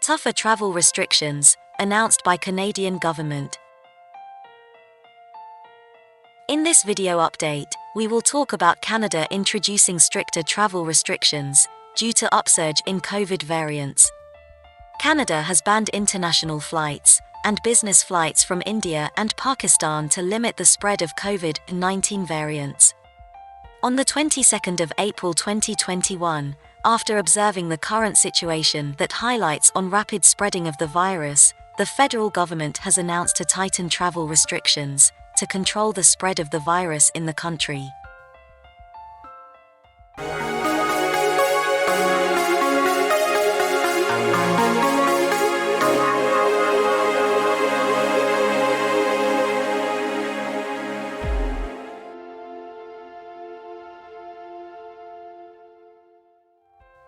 Tougher travel restrictions, announced by Canadian government. In this video update, we will talk about Canada introducing stricter travel restrictions due to upsurge in COVID variants. Canada has banned international flights and business flights from India and Pakistan to limit the spread of COVID-19 variants. On the 22nd of April 2021, after observing the current situation that highlights on rapid spreading of the virus, the federal government has announced to tighten travel restrictions to control the spread of the virus in the country.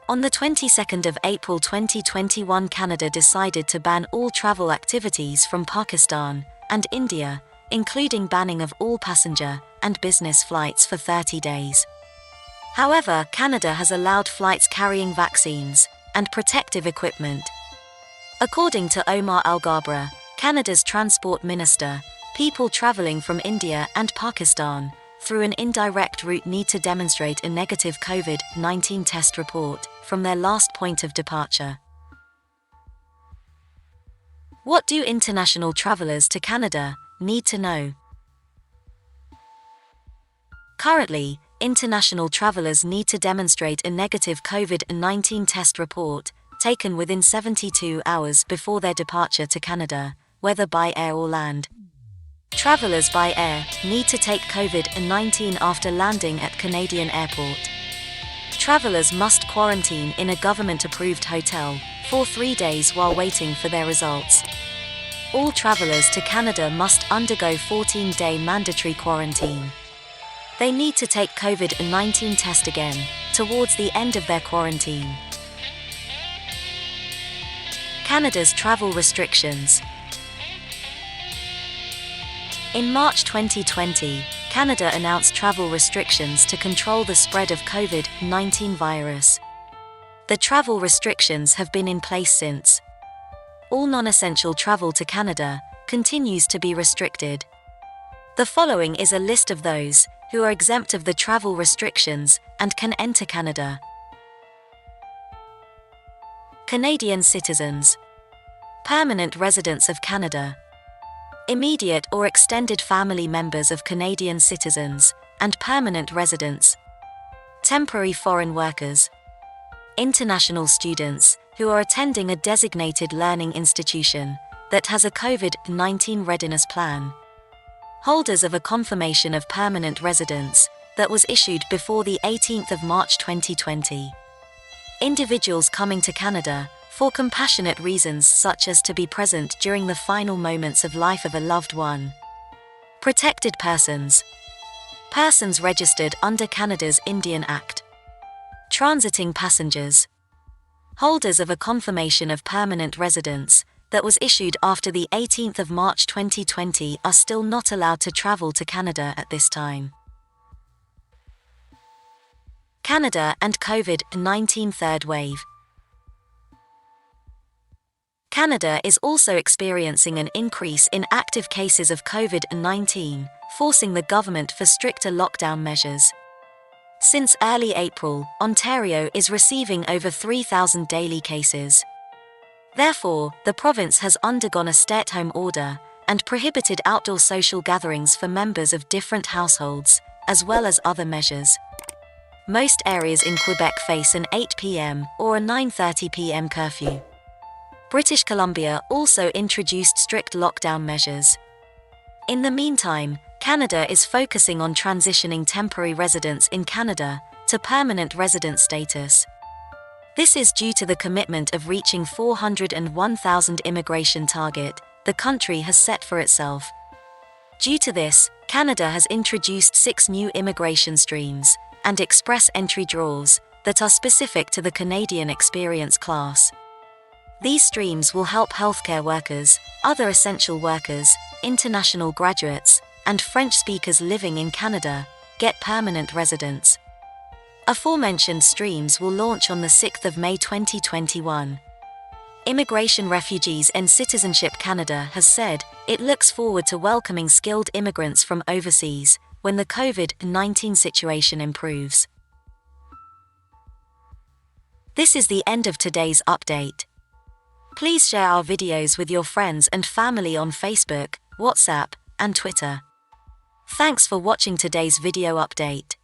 On the 22nd of April 2021, Canada decided to ban all travel activities from Pakistan and India, including banning of all passenger and business flights for 30 days. However, Canada has allowed flights carrying vaccines and protective equipment. According to Omar Al-Ghabra, Canada's transport minister, people traveling from India and Pakistan through an indirect route need to demonstrate a negative COVID-19 test report from their last point of departure. What do international travelers to Canada need to know? Currently, international travelers need to demonstrate a negative COVID-19 test report taken within 72 hours before their departure to Canada, whether by air or land. Travelers by air need to take COVID-19 after landing at Canadian airport. Travelers must quarantine in a government-approved hotel for 3 days while waiting for their results. All travelers to Canada must undergo 14-day mandatory quarantine. They need to take COVID-19 test again towards the end of their quarantine. Canada's travel restrictions. In March 2020, Canada announced travel restrictions to control the spread of COVID-19 virus. The travel restrictions have been in place since. All non-essential travel to Canada continues to be restricted. The following is a list of those who are exempt of the travel restrictions and can enter Canada. Canadian citizens, permanent residents of Canada, immediate or extended family members of Canadian citizens and permanent residents, temporary foreign workers, international students who are attending a designated learning institution that has a COVID-19 readiness plan, holders of a confirmation of permanent residence that was issued before the 18th of March 2020, individuals coming to Canada for compassionate reasons such as to be present during the final moments of life of a loved one, protected persons, persons registered under Canada's Indian Act, transiting passengers, holders of a confirmation of permanent residence that was issued after the 18th of March 2020 are still not allowed to travel to Canada at this time. Canada and COVID-19 third wave. Canada is also experiencing an increase in active cases of COVID-19, forcing the government for stricter lockdown measures. Since early April, Ontario is receiving over 3,000 daily cases. Therefore, the province has undergone a stay-at-home order and prohibited outdoor social gatherings for members of different households, as well as other measures. Most areas in Quebec face an 8 p.m. or a 9:30 p.m. curfew. British Columbia also introduced strict lockdown measures. In the meantime, Canada is focusing on transitioning temporary residents in Canada to permanent resident status. This is due to the commitment of reaching 401,000 immigration target the country has set for itself. Due to this, Canada has introduced 6 new immigration streams and express entry draws that are specific to the Canadian experience class. These streams will help healthcare workers, other essential workers, international graduates, and French speakers living in Canada get permanent residence. Aforementioned streams will launch on the 6th of May 2021. Immigration, Refugees and Citizenship Canada has said it looks forward to welcoming skilled immigrants from overseas when the COVID-19 situation improves. This is the end of today's update. Please share our videos with your friends and family on Facebook, WhatsApp, and Twitter. Thanks for watching today's video update.